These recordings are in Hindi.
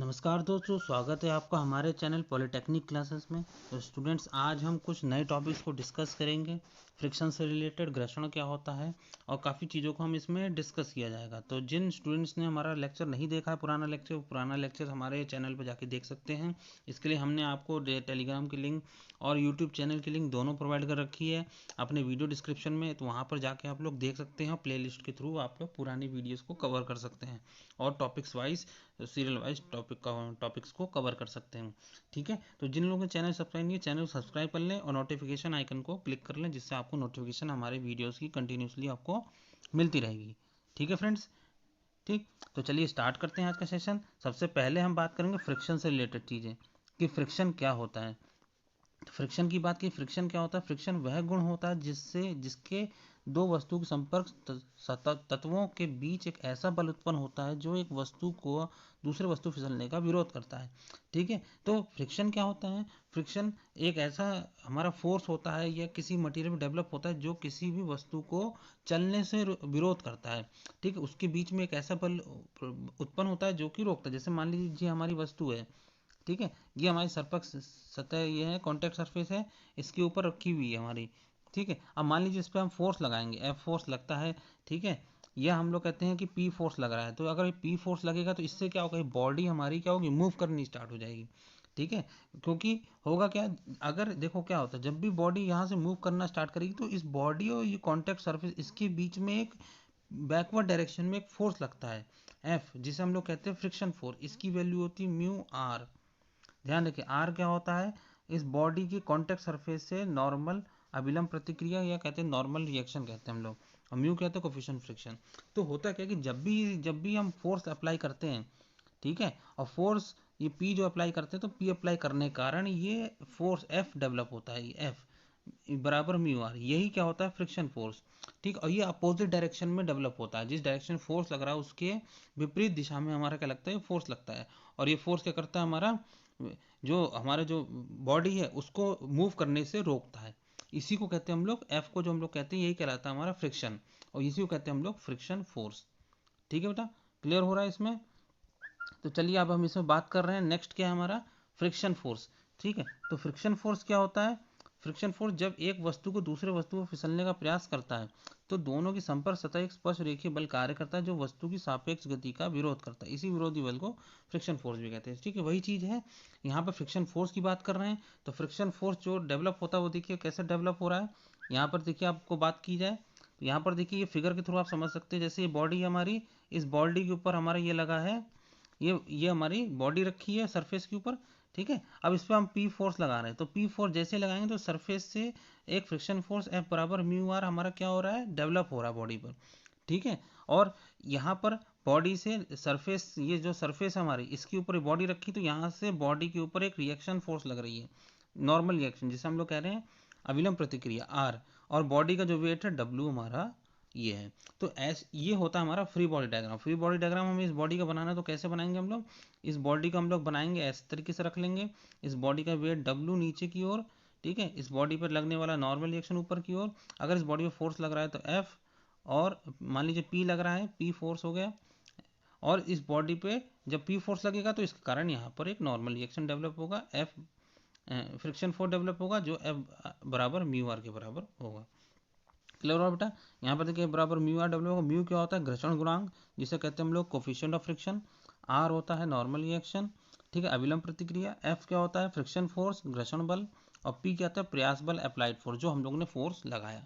नमस्कार दोस्तों, स्वागत है आपका हमारे चैनल पॉलिटेक्निक क्लासेस में। तो स्टूडेंट्स, आज हम कुछ नए टॉपिक्स को डिस्कस करेंगे। फ्रिक्शन से रिलेटेड घर्षण क्या होता है और काफ़ी चीज़ों को हम इसमें डिस्कस किया जाएगा। तो जिन स्टूडेंट्स ने हमारा लेक्चर नहीं देखा है, पुराना लेक्चर हमारे चैनल पर जाके देख सकते हैं। इसके लिए हमने आपको टेलीग्राम की लिंक और यूट्यूब चैनल की लिंक दोनों प्रोवाइड कर रखी है अपने वीडियो डिस्क्रिप्शन में। तो वहाँ पर जाके आप लोग देख सकते हैं और प्ले लिस्ट के थ्रू आप लोग पुरानी वीडियोज़ को कवर कर सकते हैं और topics wise serial wise topics को कवर कर सकते हैं। ठीक है, तो जिन लोगों ने चैनल सब्सक्राइब नहीं है, चैनल सब्सक्राइब कर लें और नोटिफिकेशन आइकन को क्लिक कर लें, जिससे आपको नोटिफिकेशन हमारे वीडियोस की कंटिन्यूसली आपको मिलती रहेगी। ठीक है फ्रेंड्स, ठीक। तो चलिए स्टार्ट करते हैं आज का सेशन। सबसे पहले हम बात करेंगे फ्रिक्शन से रिलेटेड चीज़ें कि फ्रिक्शन क्या होता है। तो फ्रिक्शन की बात की, फ्रिक्शन क्या होता है? फ्रिक्शन वह गुण होता है जिसके दो वस्तु के संपर्क तत्वों के बीच एक ऐसा बल उत्पन्न होता है जो एक वस्तु को दूसरे वस्तु फिसलने का विरोध करता है। ठीक है, तो फ्रिक्शन क्या होता है? फ्रिक्शन एक ऐसा हमारा फोर्स होता है या किसी मटेरियल में डेवलप होता है जो किसी भी वस्तु को चलने से विरोध करता है। ठीक है, उसके बीच में एक ऐसा बल उत्पन्न होता है जो कि रोकता है। जैसे मान लीजिए हमारी वस्तु है, ठीक है, ये हमारी सर्फेक्स सतह, ये है कॉन्टेक्ट सरफेस है, इसके ऊपर रखी हुई है हमारी। ठीक है, अब मान लीजिए इस पर हम फोर्स लगाएंगे, एफ फोर्स लगता है। ठीक है, यह हम लोग कहते हैं कि पी फोर्स लग रहा है। तो अगर पी फोर्स लगेगा तो इससे क्या होगा, बॉडी हमारी क्या होगी, मूव करनी स्टार्ट हो जाएगी। ठीक है, क्योंकि होगा क्या, अगर देखो क्या होता है, जब भी बॉडी यहाँ से मूव करना स्टार्ट करेगी तो इस बॉडी और ये कॉन्टेक्ट सरफेस, इसके बीच में एक बैकवर्ड डायरेक्शन में एक फोर्स लगता है एफ, जिसे हम लोग कहते हैं फ्रिक्शन फोर्स। इसकी वैल्यू होती है म्यू आर। ध्यान रखिए, आर क्या होता है, इस बॉडी की कॉन्टेक्ट सरफेस से नॉर्मल अभिलंब प्रतिक्रिया या कहते हैं नॉर्मल रिएक्शन कहते हैं हम लोग, और म्यू कहते हैं कोफिशिएंट फ्रिक्शन। तो होता क्या कि जब भी हम फोर्स अप्लाई करते हैं, ठीक है, और फोर्स ये पी जो अप्लाई करते हैं, तो पी अप्लाई करने के कारण ये फोर्स एफ डेवलप होता है। एफ बराबर म्यू आर, यही क्या होता है, फ्रिक्शन फोर्स। ठीक, और ये अपोजिट डायरेक्शन में डेवलप होता है। जिस डायरेक्शन फोर्स लग रहा है उसके विपरीत दिशा में हमारा क्या लगता है, फोर्स लगता है। और ये फोर्स क्या करता है, हमारा जो बॉडी है उसको मूव करने से रोकता है। इसी को कहते हैं हम लोग, एफ को जो हम लोग कहते हैं, यही कहलाता है हमारा फ्रिक्शन, और इसी को कहते हैं हम लोग फ्रिक्शन फोर्स। ठीक है बेटा, क्लियर हो रहा है इसमें? तो चलिए अब हम इसमें बात कर रहे हैं, नेक्स्ट क्या है हमारा, फ्रिक्शन फोर्स। ठीक है, तो फ्रिक्शन फोर्स क्या होता है? फ्रिक्शन फोर्स जब एक वस्तु को दूसरे वस्तु को फिसलने का प्रयास करता है तो दोनों की संपर्क सतह एक स्पर्श रेखीय बल कार्य करता है जो वस्तु की सापेक्ष गति का विरोध करता है। इसी विरोधी बल को फ्रिक्शन फोर्स भी कहते हैं। ठीक है, वही चीज है, यहाँ पर फ्रिक्शन फोर्स की बात कर रहे हैं। तो फ्रिक्शन फोर्स जो डेवलप होता है वो देखिए कैसे डेवलप हो रहा है। यहाँ पर देखिए, आपको बात की जाए तो यहाँ पर देखिए, ये फिगर के थ्रू आप समझ सकते हैं। जैसे ये बॉडी हमारी, इस बॉडी के ऊपर हमारा ये लगा है, ये हमारी बॉडी रखी है सरफेस के ऊपर। ठीक है, अब इस पर हम पी फोर्स लगा रहे हैं, तो पी फोर्स जैसे लगाएंगे तो सरफेस से एक फ्रिक्शन फोर्स एफ बराबर म्यू आर हमारा क्या हो रहा है, डेवलप हो रहा है बॉडी पर। ठीक है, और यहाँ पर बॉडी से सरफेस, ये जो सरफेस है हमारी, इसके ऊपर बॉडी रखी, तो यहाँ से बॉडी के ऊपर एक रिएक्शन फोर्स लग रही है, नॉर्मल रिएक्शन, जिसे हम लोग कह रहे हैं अभिलंब प्रतिक्रिया आर। और बॉडी का जो वेट है डब्ल्यू हमारा ये है। तो ये होता है हमारा free body diagram. Free body diagram हमें इस बॉडी का बनाना है, तो कैसे बनाएंगे हम लोग, इस बॉडी को हम लोग बनाएंगे इस तरीके से रख लेंगे, इस बॉडी का वेट डब्ल्यू नीचे की ओर, ठीक है, इस बॉडी पर लगने वाला नॉर्मल रिएक्शन ऊपर की ओर। अगर इस बॉडी में फोर्स लग रहा है तो एफ, और मान लीजिए पी लग रहा है, पी फोर्स हो गया। और इस बॉडी पे जब पी फोर्स लगेगा तो इसके कारण यहाँ पर एक नॉर्मल रिएक्शन डेवलप होगा, एफ फ्रिक्शन फोर्स डेवलप होगा, जो एफ बराबर म्यू आर के बराबर होगा। क्लियर हुआ बेटा? यहाँ पर देखिए बराबर म्यू आर डब्ल्यू होगा। म्यू क्या होता है, घर्षण गुणांक, जिसे कहते हैं हम लोग कोफिशिएंट ऑफ फ्रिक्शन। आर होता है नॉर्मल रिएक्शन, ठीक है, अभिलंब प्रतिक्रिया। एफ क्या होता है, फ्रिक्शन फोर्स, घर्षण बल। और पी क्या होता है, प्रयास बल, अप्लाइड फोर्स, जो हम लोग ने फोर्स लगाया।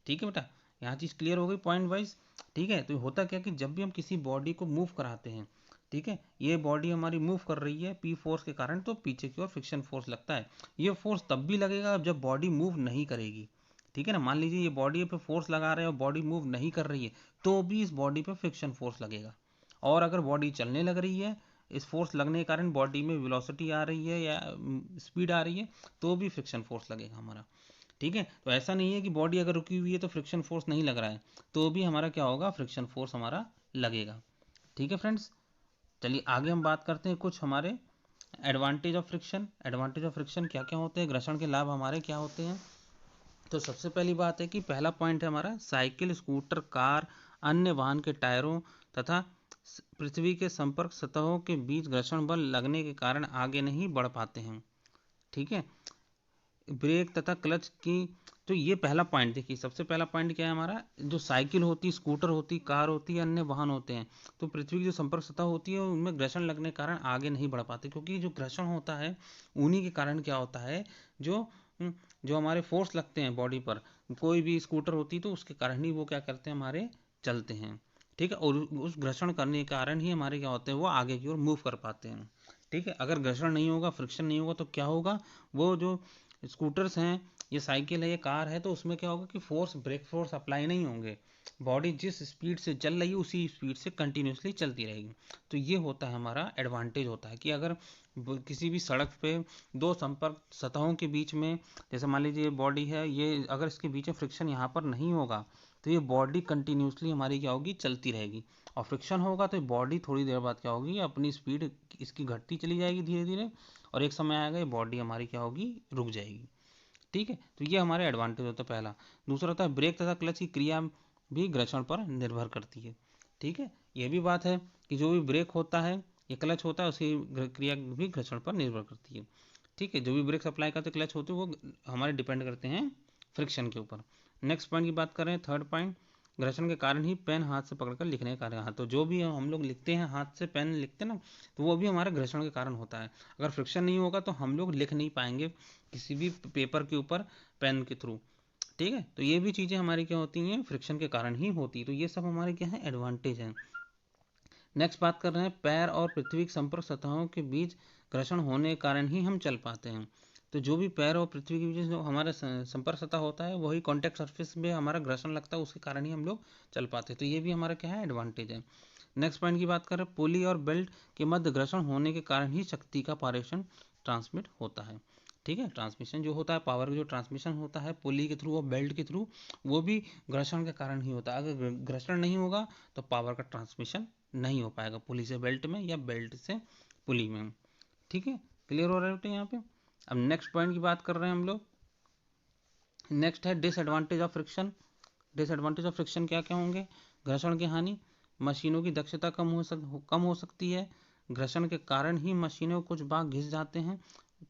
ठीक है बेटा, यहाँ चीज़ क्लियर हो गई पॉइंट वाइज। ठीक है, तो होता क्या कि जब भी हम किसी बॉडी को मूव कराते हैं, ठीक है, ये बॉडी हमारी मूव कर रही है पी फोर्स के कारण, तो पीछे की ओर फ्रिक्शन फोर्स लगता है। ये फोर्स तब भी लगेगा जब बॉडी मूव नहीं करेगी। ठीक है ना, मान लीजिए ये बॉडी पे फोर्स लगा रहे हैं और बॉडी मूव नहीं कर रही है, तो भी इस बॉडी पे फ्रिक्शन फोर्स लगेगा। और अगर बॉडी चलने लग रही है, इस फोर्स लगने के कारण बॉडी में वेलोसिटी आ रही है या स्पीड आ रही है, तो भी फ्रिक्शन फोर्स लगेगा हमारा। ठीक है, तो ऐसा नहीं है कि बॉडी अगर रुकी हुई है तो फ्रिक्शन फोर्स नहीं लग रहा है, तो भी हमारा क्या होगा, फ्रिक्शन फोर्स हमारा लगेगा। ठीक है फ्रेंड्स, चलिए आगे हम बात करते हैं कुछ हमारे advantage of friction. Advantage of friction क्या क्या होते हैं, घर्षण के लाभ हमारे क्या होते हैं। तो सबसे पहली बात है कि पहला पॉइंट है हमारा, साइकिल, स्कूटर, कार, अन्य वाहन के टायरों तथा पृथ्वी के संपर्क सतहों के बीच घर्षण बल लगने के कारण आगे नहीं बढ़ पाते हैं। ठीक है, ब्रेक तथा क्लच की, तो ये पहला पॉइंट देखिए, सबसे पहला पॉइंट क्या है हमारा, जो साइकिल होती, स्कूटर होती, कार होती है, अन्य वाहन होते हैं, तो पृथ्वी की जो संपर्क सतह होती है उनमें घर्षण लगने के कारण आगे नहीं बढ़ पाते, क्योंकि जो घर्षण होता है उन्हीं के कारण क्या होता है, जो जो हमारे फोर्स लगते हैं बॉडी पर, कोई भी स्कूटर होती तो उसके कारण ही वो क्या करते हैं, हमारे चलते हैं। ठीक है, और उस घर्षण करने के कारण ही हमारे क्या होते हैं, वो आगे की ओर मूव कर पाते हैं। ठीक है, अगर घर्षण नहीं होगा, फ्रिक्शन नहीं होगा, तो क्या होगा, वो जो स्कूटर्स हैं, ये साइकिल है, ये कार है, तो उसमें क्या होगा कि फोर्स, ब्रेक फोर्स अप्लाई नहीं होंगे, बॉडी जिस स्पीड से चल रही है उसी स्पीड से कंटिन्यूसली चलती रहेगी। तो ये होता है हमारा एडवांटेज होता है कि अगर किसी भी सड़क पे दो संपर्क सतहों के बीच में, जैसे मान लीजिए बॉडी है, ये अगर इसके बीच में फ्रिक्शन यहाँ पर नहीं होगा तो ये बॉडी कंटिन्यूसली हमारी क्या होगी, चलती रहेगी। और फ्रिक्शन होगा तो बॉडी थोड़ी देर बाद क्या होगी, अपनी स्पीड इसकी घटती चली जाएगी धीरे धीरे, और एक समय आएगा ये बॉडी हमारी क्या होगी, रुक जाएगी। ठीक है, तो ये हमारे एडवांटेज होता है पहला। दूसरा होता है ब्रेक तथा क्लच की क्रिया भी घर्षण पर निर्भर करती है। ठीक है, ये भी बात है कि जो भी ब्रेक होता है या क्लच होता है उसकी क्रिया भी घर्षण पर निर्भर करती है। ठीक है, जो भी ब्रेक अप्लाई करते क्लच होते हैं वो हमारे डिपेंड करते हैं फ्रिक्शन के ऊपर। नेक्स्ट पॉइंट की बात करें, थर्ड पॉइंट, घर्षण के कारण ही पेन हाथ से पकड़कर लिखने के कारण, हाँ, तो जो भी हम लोग लिखते हैं हाथ से, पेन लिखते हैं ना, तो वो भी हमारे घर्षण के कारण होता है। अगर फ्रिक्शन नहीं होगा तो हम लोग लिख नहीं पाएंगे किसी भी पेपर के ऊपर पेन के थ्रू। ठीक है, तो ये भी चीज़ें हमारी क्या होती हैं, फ्रिक्शन के कारण ही होती है। तो ये सब हमारे क्या है, एडवांटेज हैं। नेक्स्ट बात कर रहे हैं, पैर और पृथ्वी की संपर्क सतहों के बीच घर्षण होने के कारण ही हम चल पाते हैं। तो जो भी पैर और पृथ्वी के बीच जो हमारा संपर्क सतह होता है वही कॉन्टेक्ट सरफेस में हमारा घर्षण लगता है, उसके कारण ही हम लोग चल पाते हैं। तो ये भी हमारा क्या है, एडवांटेज है। नेक्स्ट पॉइंट की बात करें, पुली और बेल्ट के मध्य घर्षण होने के कारण ही शक्ति का पारेषण ट्रांसमिट होता है। ठीक है, ट्रांसमिशन जो होता है, पावर का जो ट्रांसमिशन होता है पुली के थ्रू और बेल्ट के थ्रू, वो भी घर्षण के कारण ही होता है। अगर घर्षण नहीं होगा तो पावर का ट्रांसमिशन नहीं हो पाएगा पुली से बेल्ट में या बेल्ट से पुली में। ठीक है, क्लियर हो रहा है बेटे यहाँ पे। अब नेक्स्ट पॉइंट की बात कर रहे हैं हम लोग। नेक्स्ट है disadvantage of friction. Disadvantage of friction क्या क्या होंगे, घर्षण की हानि, मशीनों की दक्षता कम हो सकती है, घर्षण के कारण ही मशीनों के कुछ भाग घिस जाते हैं।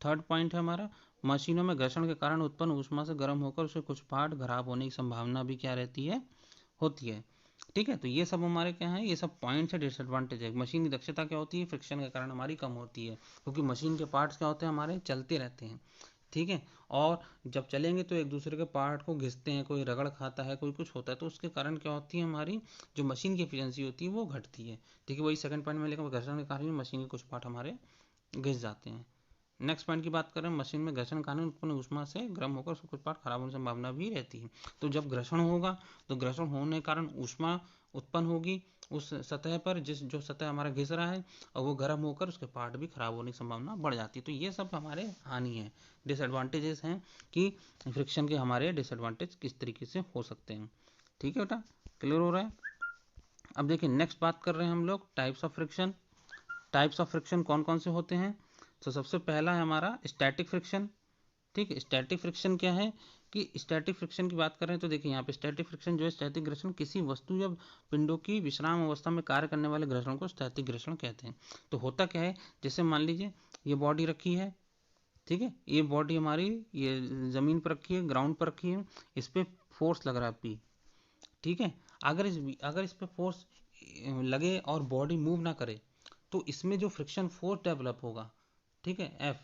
थर्ड पॉइंट है हमारा, मशीनों में घर्षण के कारण उत्पन्न ऊष्मा से गर्म होकर उसके कुछ पार्ट खराब होने की संभावना भी क्या रहती है, होती है। ठीक है, तो ये सब हमारे क्या है, ये सब पॉइंट्स है, डिसएडवांटेज है। मशीन की दक्षता क्या होती है, फ्रिक्शन के कारण हमारी कम होती है, क्योंकि मशीन के पार्ट्स क्या होते हैं, हमारे चलते रहते हैं। ठीक है, और जब चलेंगे तो एक दूसरे के पार्ट को घिसते हैं, कोई रगड़ खाता है, कोई कुछ होता है, तो उसके कारण क्या होती है, हमारी जो मशीन की एफिशिएंसी होती है वो घटती है। ठीक है, वही सेकंड पॉइंट में लेकर, घर्षण के कारण मशीन के कुछ पार्ट हमारे घिस जाते हैं। नेक्स्ट पॉइंट की बात करें, मशीन में घर्षण के कारण उत्पन्न ऊष्मा से गर्म होकर उसके कुछ पार्ट खराब होने की संभावना भी रहती है। तो जब घर्षण होगा तो घर्षण होने के कारण ऊष्मा उत्पन्न होगी उस सतह पर, जिस जो सतह हमारा घिस रहा है, और वो गर्म होकर उसके पार्ट भी खराब होने की संभावना बढ़ जाती है। तो ये सब हमारे हानि है, डिसएडवांटेजेस हैं कि फ्रिक्शन के हमारे डिसएडवांटेज किस तरीके से हो सकते हैं। ठीक है बेटा, क्लियर हो रहा है। अब देखिए नेक्स्ट बात कर रहे हैं हम लोग, types of friction. Types of friction कौन कौन से होते हैं, तो सबसे पहला है हमारा स्टैटिक फ्रिक्शन। ठीक है, स्टैटिक फ्रिक्शन क्या है, कि स्टैटिक फ्रिक्शन की बात करें तो देखिए यहाँ पे स्टैटिक फ्रिक्शन जो है, स्टैटिक घर्षण किसी वस्तु या पिंडों की विश्राम अवस्था में कार्य करने वाले घर्षण को स्टैटिक घर्षण कहते हैं। तो होता क्या है, जैसे मान लीजिए ये बॉडी रखी है, ठीक है, ये बॉडी हमारी ये जमीन पर रखी है, ग्राउंड पर रखी है, इस पे फोर्स लग रहा है पी। ठीक है, अगर इस पे फोर्स लगे और बॉडी मूव ना करे, तो इसमें जो फ्रिक्शन फोर्स डेवलप होगा, ठीक है, एफ,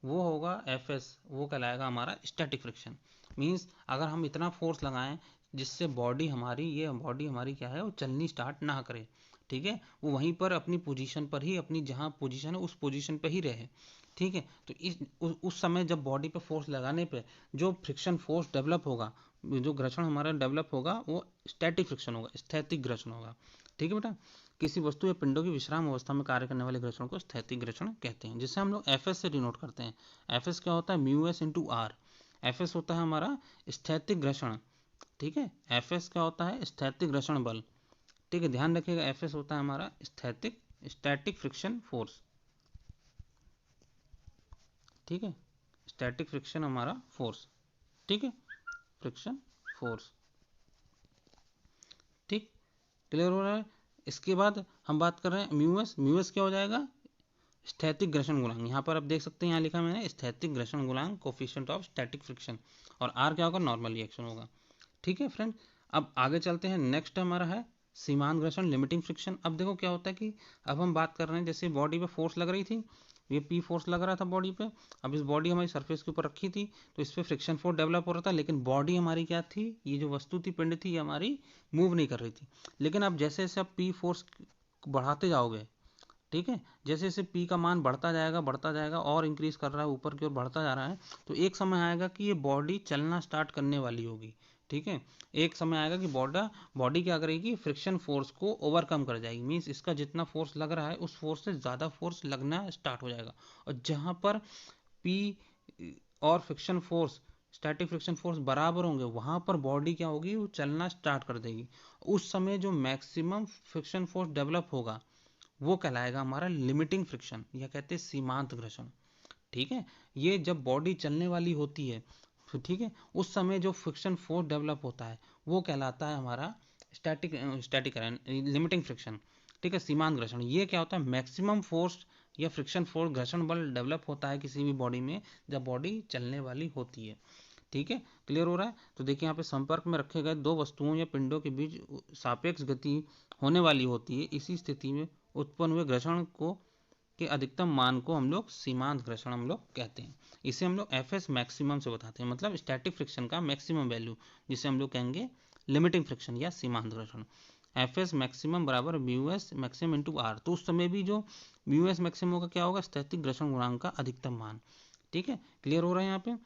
वो होगा एफ एस, वो कहलाएगा हमारा स्टैटिक फ्रिक्शन। मीन्स अगर हम इतना फोर्स लगाएं जिससे बॉडी हमारी क्या है, वो चलनी स्टार्ट ना करे, ठीक है, वो वहीं पर अपनी पोजीशन पर ही, अपनी जहाँ पोजीशन है उस पोजीशन पर ही रहे। ठीक है, तो उस समय जब बॉडी पे फोर्स लगाने पे जो फ्रिक्शन फोर्स डेवलप होगा, जो घर्षण हमारा डेवलप होगा, वो स्टैटिक फ्रिक्शन होगा, स्थैतिक घर्षण होगा। ठीक है बेटा, किसी वस्तु या पिंडों की विश्राम अवस्था में कार्य करने वाले घर्षण को स्थैतिक घर्षण कहते हैं, जिसे हम लोग एफ एस से डिनोट करते हैं। एफ एस क्या होता है, mu S into R. F S होता है हमारा स्थैतिक घर्षण। ठीक है, एफ एस क्या होता है, स्थैतिक घर्षण बल। ठीक है, ध्यान रखिएगा, एफ एस होता है हमारा स्थैतिक, स्टैटिक फ्रिक्शन फोर्स। ठीक है, स्टैटिक फ्रिक्शन हमारा फोर्स। ठीक है, फ्रिक्शन फोर्स। ठीक, क्लियर हो रहा है। इसके बाद हम बात कर रहे हैं म्यू एस क्या हो जाएगा, स्थैतिक घर्षण गुणांक। यहाँ पर आप देख सकते हैं, यहाँ लिखा मैंने स्थैतिक घर्षण गुणांक, कोफिशिएंट ऑफ स्टैटिक फ्रिक्शन, और आर क्या होगा, नॉर्मल रिएक्शन होगा। ठीक है फ्रेंड, अब आगे चलते हैं। नेक्स्ट हमारा है सीमांत घर्षण, लिमिटिंग फ्रिक्शन। अब देखो क्या होता है कि अब हम बात कर रहे हैं, जैसे बॉडी पे फोर्स लग रही थी, ये पी फोर्स लग रहा था बॉडी पे। अब इस बॉडी हमारी सरफेस के ऊपर रखी थी, तो इस पर फ्रिक्शन फोर्स डेवलप हो रहा था, लेकिन बॉडी हमारी क्या थी, ये जो वस्तु थी, पिंड थी, ये हमारी मूव नहीं कर रही थी। लेकिन अब जैसे जैसे आप पी फोर्स बढ़ाते जाओगे, ठीक है, जैसे जैसे पी का मान बढ़ता जाएगा और इंक्रीज कर रहा है, ऊपर की ओर बढ़ता जा रहा है, तो एक समय आएगा कि ये बॉडी चलना स्टार्ट करने वाली होगी। ठीक है, एक समय आएगा कि बॉडी क्या करेगी, फ्रिक्शन फोर्स को ओवरकम कर जाएगी। मीन्स इसका जितना फोर्स लग रहा है उस फोर्स से ज़्यादा फोर्स लगना स्टार्ट हो जाएगा, और जहाँ पर पी और friction force, static friction force बराबर होंगे, वहां पर बॉडी क्या होगी, वो चलना स्टार्ट कर देगी। उस समय जो मैक्सिमम फ्रिक्शन फोर्स डेवलप होगा वो कहलाएगा हमारा लिमिटिंग फ्रिक्शन, या कहते हैं सीमांत घर्षण। ठीक है, ये जब बॉडी चलने वाली होती है, ठीक है, उस समय जो फ्रिक्शन फोर्स डेवलप होता है वो कहलाता है हमारा स्टैटिक स्टैटिक लिमिटिंग फ्रिक्शन। ठीक है, सीमांत घर्षण ये क्या होता है, मैक्सिमम फोर्स या फ्रिक्शन फोर्स, घर्षण बल डेवलप होता है किसी भी बॉडी में जब बॉडी चलने वाली होती है। ठीक है, क्लियर हो रहा है। तो देखिए यहाँ पे संपर्क में रखे गए दो वस्तुओं या पिंडों के बीच सापेक्ष गति होने वाली होती है, इसी स्थिति में उत्पन्न हुए घर्षण को के अधिकतम मान को हम लोग सीमांत घर्षण हम लोग कहते हैं। इसे हम लोग एफ एस मैक्सिमम से बताते हैं, मतलब स्टैटिक फ्रिक्शन का मैक्सिमम वैल्यू, जिसे हम लोग कहेंगे लिमिटिंग फ्रिक्शन या सीमांत घर्षण। एफ एस मैक्सिमम बराबर mu S maximum into R. तो उस समय भी जो म्यू एस मैक्सिमम होगा क्या होगा, स्थैतिक घर्षण गुणांक का अधिकतम मान। ठीक है, क्लियर हो रहा है यहाँ पे।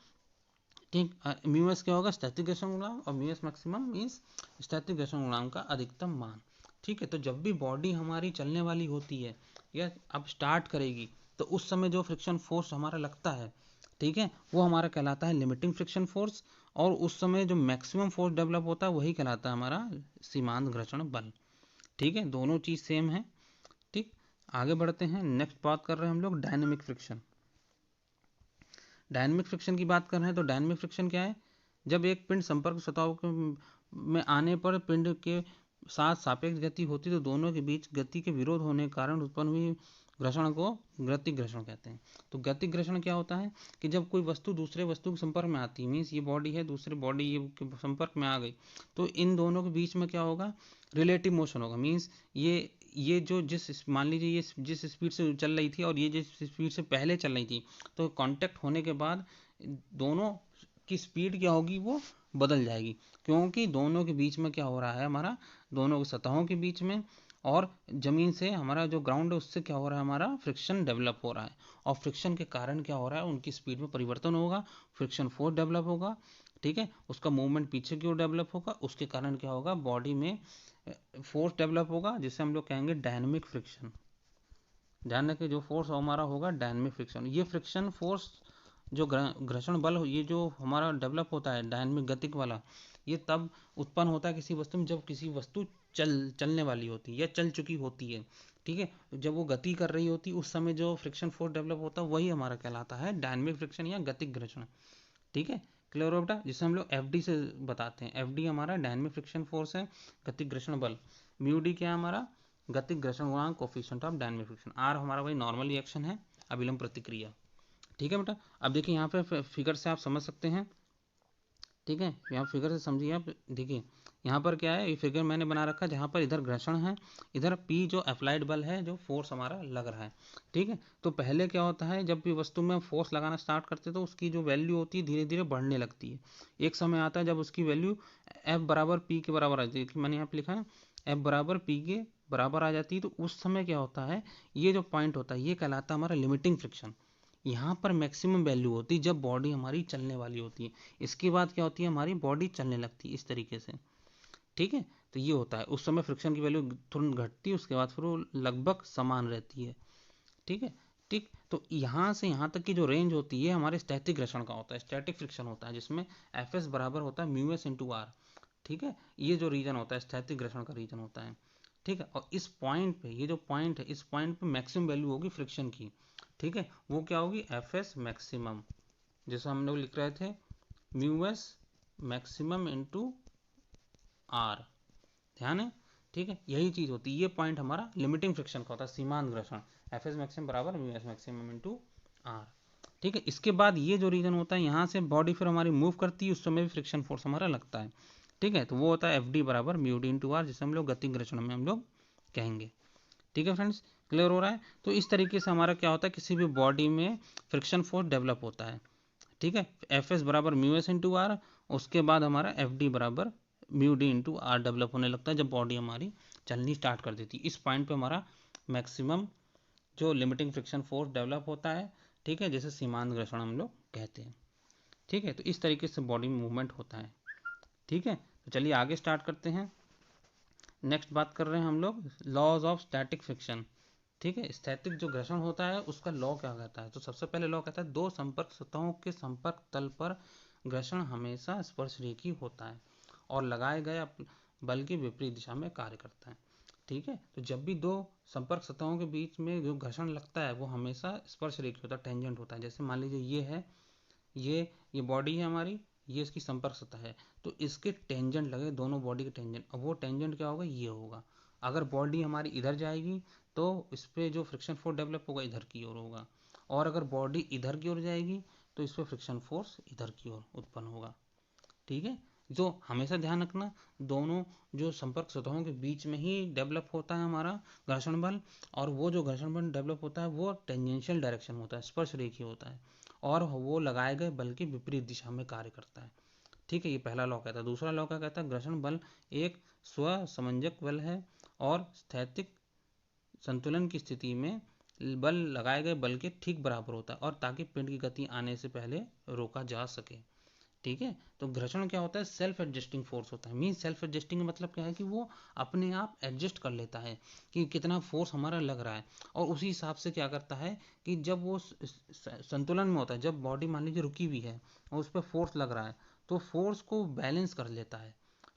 ठीक, म्यू एस क्या होगा, स्थैतिक घर्षण गुणांक, और म्यू एस मैक्सिमम मीन्स स्थैतिक घर्षण गुणांक का अधिकतम मान। ठीक है, तो जब भी बॉडी हमारी चलने वाली होती है या अब स्टार्ट करेगी, तो उस समय जो फ्रिक्शन फोर्स हमारा लगता है, ठीक है, वो हमारा कहलाता है लिमिटिंग फ्रिक्शन फोर्स, और उस समय जो मैक्सिमम फोर्स डेवलप होता है वही कहलाता है हमारा सीमांत घर्षण बल। ठीक है, दोनों चीज सेम है। ठीक, आगे बढ़ते हैं। नेक्स्ट बात कर रहे हैं हम लोग डायनेमिक फ्रिक्शन। डायनेमिक फ्रिक्शन की बात कर रहे हैं, तो डायनेमिक फ्रिक्शन क्या है, जब एक पिंड संपर्क सतह में आने पर पिंड के साथ सापेक्ष गति होती है, तो दोनों के बीच गति के विरोध होने के कारण उत्पन्न हुई घर्षण को गतिक घर्षण कहते हैं। तो गतिक घर्षण क्या होता है कि जब कोई वस्तु दूसरे वस्तु के संपर्क में आती है, मीन्स ये बॉडी है, दूसरी बॉडी ये के संपर्क में आ गई, तो इन दोनों के बीच में क्या होगा, रिलेटिव मोशन होगा। मीन्स ये जो जिस मान लीजिए ये जिस स्पीड से चल रही थी और ये जिस स्पीड से पहले चल रही थी, तो कांटेक्ट होने के बाद दोनों की स्पीड क्या होगी, वो बदल जाएगी, क्योंकि दोनों के बीच में क्या हो रहा है, हमारा दोनों की सतहों के बीच में और जमीन से हमारा जो ग्राउंड है उससे क्या हो रहा है, हमारा फ्रिक्शन डेवलप हो रहा है, और फ्रिक्शन के कारण क्या हो रहा है, उनकी स्पीड में परिवर्तन होगा, फ्रिक्शन फोर्स डेवलप होगा। ठीक है, उसका मूवमेंट पीछे की ओर डेवलप होगा, उसके कारण क्या होगा, बॉडी में फोर्स डेवलप होगा, जिसे हम लोग कहेंगे डायनेमिक फ्रिक्शन। ध्यान रखें, जो फोर्स हमारा होगा डायनेमिक फ्रिक्शन, ये फ्रिक्शन फोर्स जो घर्षण बल ये जो हमारा डेवलप होता है डायनेमिक गतिक वाला, ये तब उत्पन्न होता है किसी वस्तु में जब किसी वस्तु चलने वाली होती है या चल चुकी होती है। ठीक है, जब वो गति कर रही होती है उस समय जो फ्रिक्शन फोर्स डेवलप होता है वही हमारा कहलाता है डायनेमिक फ्रिक्शन या गतिक घर्षण। ठीक है, क्लियर हो बेटा, जिसे हम लोग एफ डी से बताते हैं। एफ डी हमारा डायनेमिक फ्रिक्शन फोर्स है, गतिक घर्षण बल। म्यू डी क्या है हमारा, गतिक घर्षण गुणांक, coefficient of dynamic friction. R हमारा वही नॉर्मल रिएक्शन है, अभिलंब प्रतिक्रिया। ठीक है बेटा, अब देखिए यहाँ पे फिगर से आप समझ सकते हैं। ठीक है, यहाँ फिगर से समझिए आप। देखिए यहाँ पर क्या है, ये फिगर मैंने बना रखा है, जहाँ पर इधर घर्षण है, इधर पी जो अप्लाइड बल है, जो फोर्स हमारा लग रहा है। ठीक है, तो पहले क्या होता है, जब भी वस्तु में फोर्स लगाना स्टार्ट करते हैं तो उसकी जो वैल्यू होती है धीरे धीरे बढ़ने लगती है। एक समय आता है जब उसकी वैल्यू एफ बराबर पी के बराबर आ जाती है, मैंने यहाँ पे लिखा है एफ बराबर पी के बराबर आ जाती है, तो उस समय क्या होता है, ये जो पॉइंट होता है ये कहलाता है हमारा लिमिटिंग फ्रिक्शन। यहाँ पर मैक्सिमम वैल्यू होती है जब बॉडी हमारी चलने वाली होती है। इसके बाद क्या होती है, हमारी बॉडी चलने लगती है इस तरीके से। ठीक है, तो ये होता है, उस समय फ्रिक्शन की वैल्यू तुरंत घटती है, उसके बाद फिर वो लगभग समान रहती है। ठीक है, ठीक, तो यहाँ से यहाँ तक की जो रेंज होती है हमारे स्टैटिक घर्षण का होता है, स्टैटिक फ्रिक्शन होता है, जिसमें एफ एस बराबर होता है म्यू एस इंटू आर। ठीक है, ये जो रीजन होता है स्टैटिक घर्षण का रीजन होता है। ठीक है, और इस पॉइंट पे, ये जो पॉइंट है, इस पॉइंट पे मैक्सिमम वैल्यू होगी फ्रिक्शन की। ठीक है, वो क्या होगी, एफ एस मैक्सिमम, जैसे हम लोग लिख रहे थे mu S maximum into R. ध्यान है, ठीक है, यही चीज होती है, ये पॉइंट हमारा लिमिटिंग फ्रिक्शन का होता है, सीमांत घर्षण, एफ एस मैक्सिमम बराबर mu S maximum into R. ठीक है, इसके बाद ये जो रीजन होता है, यहाँ से बॉडी फिर हमारी मूव करती है, उस समय भी फ्रिक्शन फोर्स हमारा लगता है। ठीक है, तो वो होता है एफ डी बराबर म्यू डी इंटू आर, जिसे हम लोग गति घर्षण में हम लोग कहेंगे। ठीक है फ्रेंड्स, क्लियर हो रहा है? तो इस तरीके से हमारा क्या होता है, किसी भी बॉडी में फ्रिक्शन फोर्स डेवलप होता है। ठीक है, एफ एस बराबर म्यू एस इंटू आर, उसके बाद हमारा एफ डी बराबर mu D into R develop होने लगता है जब बॉडी हमारी चलनी स्टार्ट कर देती है। इस पॉइंट पे हमारा मैक्सिमम जो लिमिटिंग फ्रिक्शन फोर्स डेवलप होता है। ठीक है, जैसे सीमांत घर्षण हम लोग कहते हैं। ठीक है, तो इस तरीके से बॉडी मूवमेंट होता है। ठीक है, तो चलिए आगे स्टार्ट करते हैं। नेक्स्ट बात कर रहे हैं हम लोग लॉज ऑफ स्टैटिक फ्रिक्शन। ठीक है, स्थैतिक जो घर्षण होता है उसका लॉ क्या कहता है? तो सबसे पहले लॉ कहता है दो संपर्क सतहों के संपर्क तल पर घर्षण हमेशा स्पर्शरेखी होता है और लगाए गए बल की विपरीत दिशा में कार्य करता है। ठीक है, तो जब भी दो संपर्क सतहों के बीच में जो घर्षण लगता है वो हमेशा स्पर्शरेखी होता है, टेंजेंट होता है। जैसे मान लीजिए ये है, ये बॉडी है हमारी, ये इसकी संपर्क सतह है, तो इसके टेंजेंट लगे, दोनों बॉडी के टेंजेंट। अब वो टेंजेंट क्या होगा, ये होगा। अगर बॉडी हमारी इधर जाएगी तो इस पर जो फ्रिक्शन फोर्स डेवलप होगा इधर की ओर होगा, और अगर बॉडी इधर की ओर जाएगी तो इस पर फ्रिक्शन फोर्स इधर की ओर उत्पन्न होगा। ठीक है, जो हमेशा ध्यान रखना, दोनों जो संपर्क सतहों के बीच में ही डेवलप होता है हमारा घर्षण बल, और वो जो घर्षण बल डेवलप होता है वो टेंजेंशियल डायरेक्शन होता है, स्पर्श रेखीय होता है, और वो लगाए गए बल की विपरीत दिशा में कार्य करता है। ठीक है, ये पहला लॉ कहता है। दूसरा लॉ क्या कहता है, घर्षण बल एक स्व समंजक बल है और स्थैतिक संतुलन की स्थिति में बल लगाए गए बल के ठीक बराबर होता है, और ताकि पिंड की गति आने से पहले रोका जा सके। ठीक है, तो घर्षण क्या होता है, सेल्फ एडजस्टिंग फोर्स होता है। मीन सेल्फ एडजस्टिंग का मतलब क्या है कि वो अपने आप एडजस्ट कर लेता है कि कितना फोर्स हमारा लग रहा है, और उसी हिसाब से क्या करता है कि जब वो संतुलन में होता है, जब बॉडी मान लीजिए रुकी हुई है और उस पर फोर्स लग रहा है, तो फोर्स को बैलेंस कर लेता है।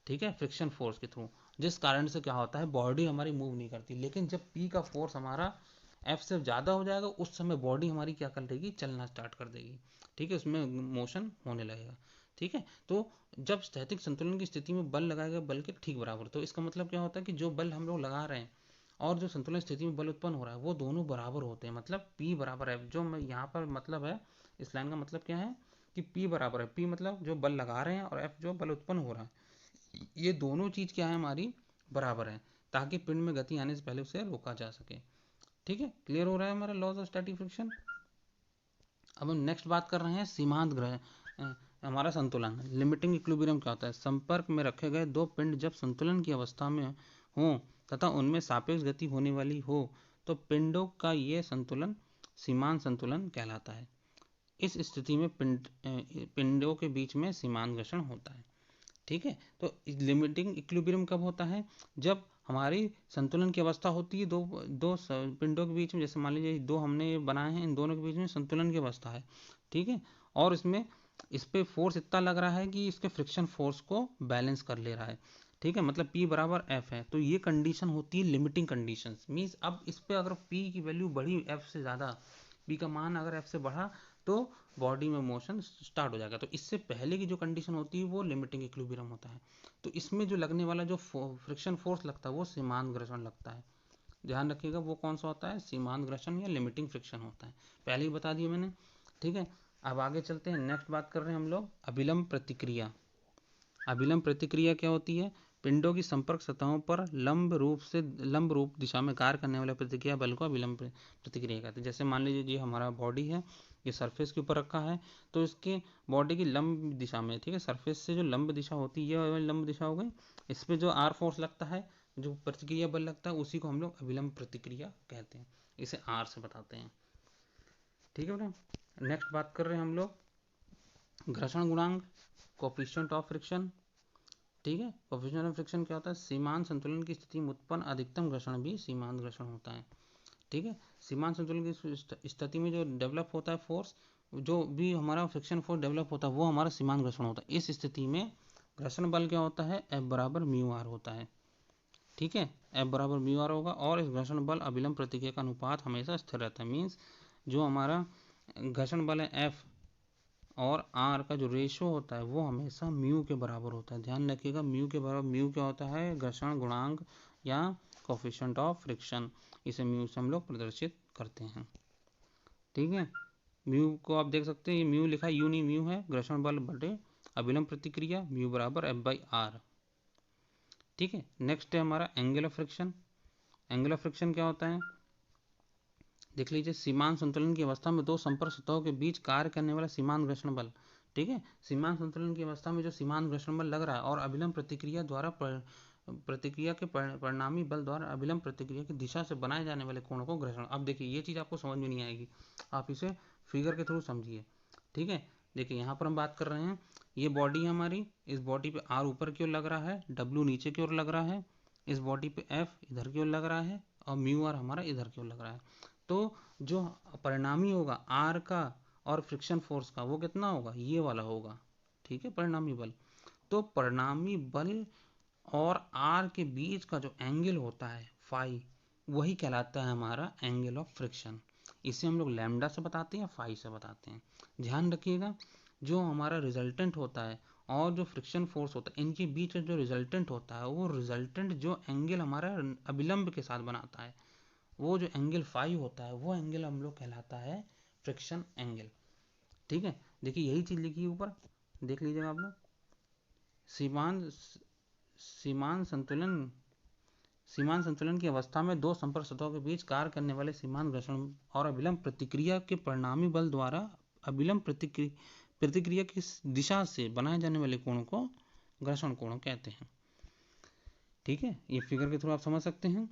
ठीक है, फ्रिक्शन फोर्स के थ्रू, जिस कारण से क्या होता है, बॉडी हमारी मूव नहीं करती। लेकिन जब पी का फोर्स हमारा एफ से ज़्यादा हो जाएगा, उस समय बॉडी हमारी क्या कर देगी, चलना स्टार्ट कर देगी। ठीक है, उसमें मोशन होने लगेगा। ठीक है, तो जब स्थैतिक संतुलन की स्थिति में बल लगाए गए बल के ठीक बराबर, तो इसका मतलब क्या होता है कि जो बल हम लोग लगा रहे हैं और जो संतुलन स्थिति में बल उत्पन्न हो रहा है वो दोनों बराबर होते हैं। मतलब P बराबर है, जो मैं यहाँ पर मतलब है, इस लाइन का मतलब क्या है कि P बराबर है। P मतलब जो बल लगा रहे हैं और F जो बल उत्पन्न हो रहा है, ये दोनों चीज क्या है हमारी, बराबर है, ताकि पिंड में गति आने से पहले उसे रोका जा सके। ठीक है, क्लियर हो रहा है हमारा लॉज ऑफ स्टैटिक फ्रिक्शन। अब हम नेक्स्ट बात कर रहे हैं सीमांत हमारा संतुलन, लिमिटिंग इक्विलिब्रियम क्या होता है? संपर्क में रखे गए दो पिंड जब संतुलन की अवस्था में हो तथा उनमें सापेक्ष गति होने वाली हो तो पिंडों का ये संतुलन सीमांत संतुलन कहलाता है। इस स्थिति में पिंडों के बीच में सीमांत घर्षण होता है। ठीक है, तो लिमिटिंग इक्विलिब्रियम कब होता है? जब हमारी संतुलन की अवस्था होती है दो दो पिंडों के बीच में। जैसे मान लीजिए दो हमने बनाए हैं, इन दोनों के बीच में संतुलन की अवस्था है। ठीक है, और इसमें इस पे फोर्स इतना लग रहा है कि इसके फ्रिक्शन फोर्स को बैलेंस कर ले रहा है। ठीक है, मतलब P बराबर F है, तो ये कंडीशन होती है लिमिटिंग कंडीशन। मीन्स अब इस पे अगर P की वैल्यू बढ़ी F से ज़्यादा, P का मान अगर F से बढ़ा तो बॉडी में मोशन स्टार्ट हो जाएगा। तो इससे पहले की जो कंडीशन होती है वो लिमिटिंग इक्विलिब्रियम होता है। तो इसमें जो लगने वाला जो फ्रिक्शन फोर्स लगता है वो सीमांत घर्षण लगता है। ध्यान रखिएगा वो कौन सा होता है, सीमांत घर्षण या लिमिटिंग फ्रिक्शन होता है। पहले ही बता दिया मैंने। ठीक है, अब आगे चलते हैं। नेक्स्ट बात कर रहे हैं हम लोग अभिलंब प्रतिक्रिया। अभिलंब प्रतिक्रिया क्या होती है? पिंडों की संपर्क सतहों पर लंब रूप दिशा में कार्य करने वाले प्रतिक्रिया बल को अभिलंब प्रतिक्रिया कहते हैं। जैसे मान लीजिए ये हमारा बॉडी है, ये सरफेस के ऊपर रखा है, तो इसके बॉडी की लंब दिशा में, ठीक है, सरफेस से जो लंब दिशा होती है ये लंब दिशा हो गई। इस पर जो आर फोर्स लगता है, जो प्रतिक्रिया बल लगता है, उसी को हम लोग अभिलंब प्रतिक्रिया कहते हैं। इसे आर से बताते हैं। ठीक है बेटा, नेक्स्ट बात कर रहे हैं हम लोग घर्षण गुणांक, कोफिशिएंट ऑफ फ्रिक्शन। ठीक है, कोफिशिएंट ऑफ फ्रिक्शन क्या होता है? सीमांत संतुलन की स्थिति में उत्पन्न अधिकतम घर्षण भी सीमांत घर्षण होता है। ठीक है, सीमांत संतुलन की स्थिति में जो डेवलप होता है फोर्स, जो भी हमारा फ्रिक्शन फोर्स डेवलप होता है वो हमारा सीमांत घर्षण होता है। इस स्थिति में घर्षण बल क्या होता है? F बराबर म्यू आर होता है। ठीक है, F बराबर म्यू आर होगा, और इस घर्षण बल अभिलंब प्रतिक्रिया का अनुपात हमेशा स्थिर रहता है। मीन्स जो हमारा घर्षण बल है F और आर का जो रेशो होता है वो हमेशा म्यू के बराबर होता है। ध्यान रखिएगा, म्यू के बराबर। म्यू क्या होता है? घर्षण गुणांक या कोफिशिएंट ऑफ फ्रिक्शन, इसे म्यू से हम लोग प्रदर्शित करते हैं। ठीक है, म्यू को आप देख सकते हैं, ये म्यू लिखा है, यू नहीं म्यू है, घर्षण बल बटे अभिलंब प्रतिक्रिया, म्यू बराबर F/R। ठीक है, नेक्स्ट है हमारा angle of friction. Angle of friction क्या होता है, देख लीजिए, सीमांत संतुलन की अवस्था में दो संपर्क सतहों के बीच कार्य करने वाला सीमांत घर्षण बल। ठीक है, सीमांत संतुलन की अवस्था में जो सीमांत घर्षण बल लग रहा है और अभिलंब प्रतिक्रिया द्वारा प्रतिक्रिया के परिणामी बल द्वारा अभिलंब प्रतिक्रिया की दिशा से बनाए जाने वाले कोण को घर्षण। अब देखिए ये चीज आपको समझ में नहीं आएगी, आप इसे फिगर के थ्रू समझिए। ठीक है, देखिए यहाँ पर हम बात कर रहे हैं, ये बॉडी है हमारी, इस बॉडी पे R ऊपर की ओर लग रहा है, W नीचे की ओर लग रहा है, इस बॉडी पे F इधर की ओर लग रहा है और म्यू आर हमारा इधर की ओर लग रहा है। तो जो परिणामी होगा R का और फ्रिक्शन फोर्स का वो कितना होगा, ये वाला होगा। ठीक है, परिणामी बल। तो परिणामी बल और R के बीच का जो एंगल होता है फाई, वही कहलाता है हमारा एंगल ऑफ फ्रिक्शन। इसे हम लोग लैम्डा से बताते हैं या फाई से बताते हैं। ध्यान रखिएगा, जो हमारा रिजल्टेंट होता है और जो फ्रिक्शन फोर्स होता है, इनके बीच जो रिजल्टेंट होता है, वो रिजल्टेंट जो एंगल हमारा अभिलंब के साथ बनाता है, वो जो एंगल फाई होता है, वो एंगल हम लोग कहलाता है फ्रिक्शन एंगल। ठीक है, देखिए यही चीज लिखी है ऊपर, देख लीजिएगा आप लोग, सीमांत सीमांत संतुलन सीमांत संतुलन की अवस्था में दो संपर्क सतहों के बीच कार्य करने वाले सीमांत घर्षण और अभिलंब प्रतिक्रिया के परिणामी बल द्वारा अभिलंब प्रतिक्रिया की दिशा से बनाए जाने वाले कोण को घर्षण कोण कहते हैं। ठीक है, ये फिगर के थ्रू आप समझ सकते हैं।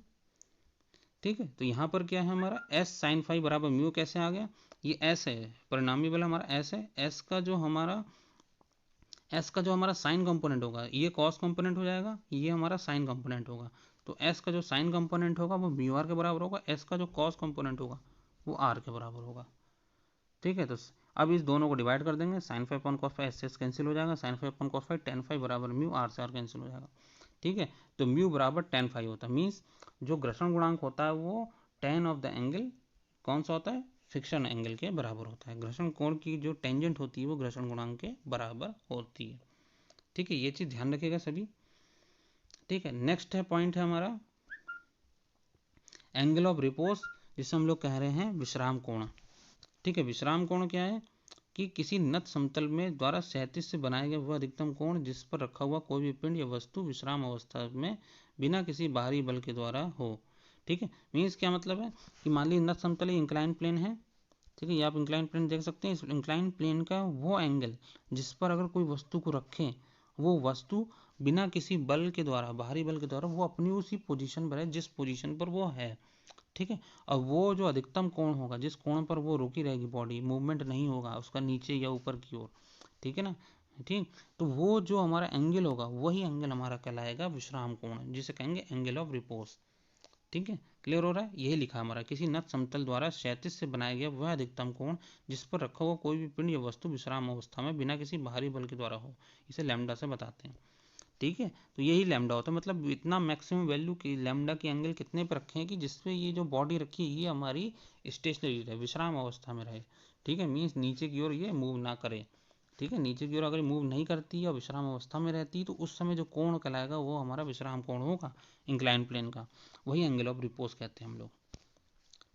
ठीक है, तो यहाँ पर क्या है हमारा S sin फाई बराबर म्यू कैसे आ गया, ये S है, परिणामी बल हमारा S है, S का जो हमारा साइन कंपोनेंट होगा ये कॉस कंपोनेंट हो जाएगा, ये हमारा साइन कंपोनेंट होगा। तो S का जो साइन कंपोनेंट होगा वो म्यू आर के बराबर होगा, S का जो कॉस कंपोनेंट होगा वो R के बराबर होगा। ठीक है, तो अब इस दोनों को डिवाइड कर देंगे, sine five upon cos five S cancel हो जाएगा, sine five upon cos five ten five बराबर म्यू आर से आर कैंसिल हो जाएगा। ठीक है, तो म्यू बराबर टेन फाइव होता है, मीन्स जो घर्षण गुणांक होता है वो टेन ऑफ द एंगल कौन सा होता है, फ्रिक्शन एंगल के बराबर होता है। घर्षण कोण की जो टेंजेंट होती है वो घर्षण गुणांक के बराबर होती है। ठीक है, ये चीज ध्यान रखिएगा सभी। ठीक है, नेक्स्ट है पॉइंट है हमारा एंगल ऑफ रिपोज, जिसे हम लोग कह रहे हैं विश्राम कोण। ठीक है, विश्राम कोण क्या है कि किसी नत समतल में द्वारा क्षैतिज से बनाया गया वह अधिकतम कोण जिस पर रखा हुआ कोई भी पिंड या वस्तु विश्राम अवस्था में बिना किसी बाहरी बल के द्वारा हो। ठीक है, मीन्स क्या मतलब है कि मान लीजिए नत समतल इंक्लाइन प्लेन है। ठीक है, ये आप इंक्लाइन प्लेन देख सकते हैं, इस इंक्लाइन प्लेन का वो एंगल जिस पर अगर कोई वस्तु को रखें, वो वस्तु बिना किसी बल के द्वारा, बाहरी बल के द्वारा, वो अपनी उसी पोजीशन पर है जिस पोजीशन पर वो है। ठीक है, और वो जो अधिकतम कोण होगा, जिस कोण पर वो रुकी रहेगी बॉडी, मूवमेंट नहीं होगा उसका नीचे या ऊपर की ओर। ठीक है ना, ठीक, तो वो जो हमारा एंगल होगा वही एंगल हमारा कहलाएगा विश्राम कोण, जिसे कहेंगे एंगल ऑफ रिपोज। ठीक है, क्लियर हो रहा है, यही लिखा हमारा, किसी नत समतल द्वारा क्षैतिज से बनाया गया वह अधिकतम कोण जिस पर रखा हुआ कोई भी पिंड या वस्तु विश्राम अवस्था में बिना किसी बाहरी बल के द्वारा हो, इसे लैम्डा से बताते हैं। ठीक है, तो यही लैम्डा होता है, मतलब इतना मैक्सिमम वैल्यू की लैम्डा की एंगल कितने पर रखे हैं कि जिसपे ये जो बॉडी रखी है ये हमारी स्टेशनरी रहे, विश्राम अवस्था में रहे। ठीक है, मीन्स नीचे की ओर ये मूव ना करे। ठीक है, नीचे की ओर अगर मूव नहीं करती और विश्राम अवस्था में रहती तो उस समय जो कोण कहलाएगा वो हमारा विश्राम कोण होगा इंक्लाइन प्लेन का, वही एंगल ऑफ रिपोज कहते हैं हम लोग।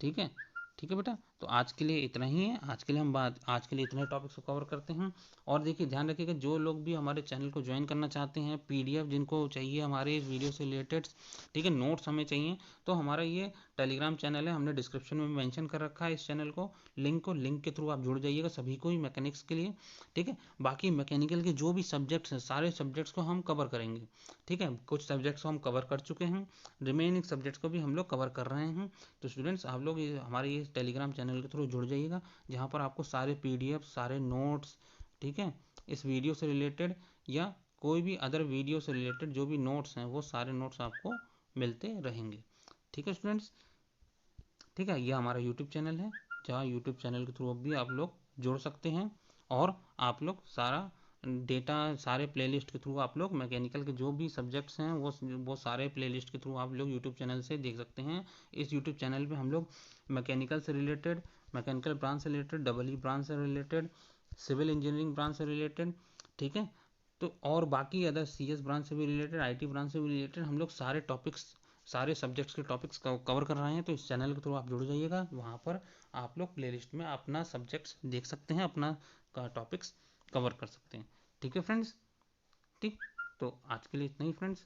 ठीक है, ठीक है बेटा, तो आज के लिए इतना ही है, आज के लिए इतने टॉपिक्स को कवर करते हैं। और देखिए ध्यान रखिएगा, जो लोग भी हमारे चैनल को ज्वाइन करना चाहते हैं, पीडीएफ जिनको चाहिए हमारे इस वीडियो से रिलेटेड, ठीक है, नोट्स हमें चाहिए, तो हमारा ये टेलीग्राम चैनल है, हमने डिस्क्रिप्शन में मेंशन कर रखा है इस चैनल को, लिंक के थ्रू आप जुड़ जाइएगा सभी को ही मैकेनिक्स के लिए। ठीक है, बाकी मैकेनिकल के जो भी सब्जेक्ट्स हैं सारे सब्जेक्ट्स को हम कवर करेंगे। ठीक है, कुछ सब्जेक्ट्स को हम कवर कर चुके हैं, रिमेनिंग सब्जेक्ट्स को भी हम लोग कवर कर रहे हैं। तो स्टूडेंट्स आप लोग हमारे ये टेलीग्राम चैनल के थ्रू जुड़ जाइएगा, जहाँ पर आपको सारे पीडीएफ, सारे नोट्स, ठीक है, इस वीडियो से रिलेटेड या कोई भी अदर वीडियो से रिलेटेड जो भी नोट्स हैं वो सारे नोट्स आपको मिलते रहेंगे। ठीक है स्टूडेंट्स, ठीक है, ये हमारा यूट्यूब चैनल है, जहाँ यूट्यूब चैनल के थ्रू भी आप लोग जुड़ सकते हैं और आप लोग सारा डेटा, सारे प्लेलिस्ट के थ्रू आप लोग मैकेनिकल के जो भी सब्जेक्ट्स हैं वो सारे प्लेलिस्ट के थ्रू आप लोग यूट्यूब चैनल से देख सकते हैं। इस यूट्यूब चैनल पे हम लोग मैकेनिकल से रिलेटेड, मैकेनिकल ब्रांच से रिलेटेड, डबल ब्रांच से रिलेटेड, सिविल इंजीनियरिंग ब्रांच से रिलेटेड, ठीक है, तो और बाकी अदर CS ब्रांच से भी रिलेटेड, IT ब्रांच से भी रिलेटेड हम लोग सारे टॉपिक्स सारे सब्जेक्ट्स के टॉपिक्स कवर कर रहे हैं, तो इस चैनल के थ्रू आप जुड़ जाइएगा। वहाँ पर आप लोग प्लेलिस्ट में अपना सब्जेक्ट्स देख सकते हैं, अपना टॉपिक्स कवर कर सकते हैं। ठीक है फ्रेंड्स, ठीक। तो आज के लिए इतना ही फ्रेंड्स।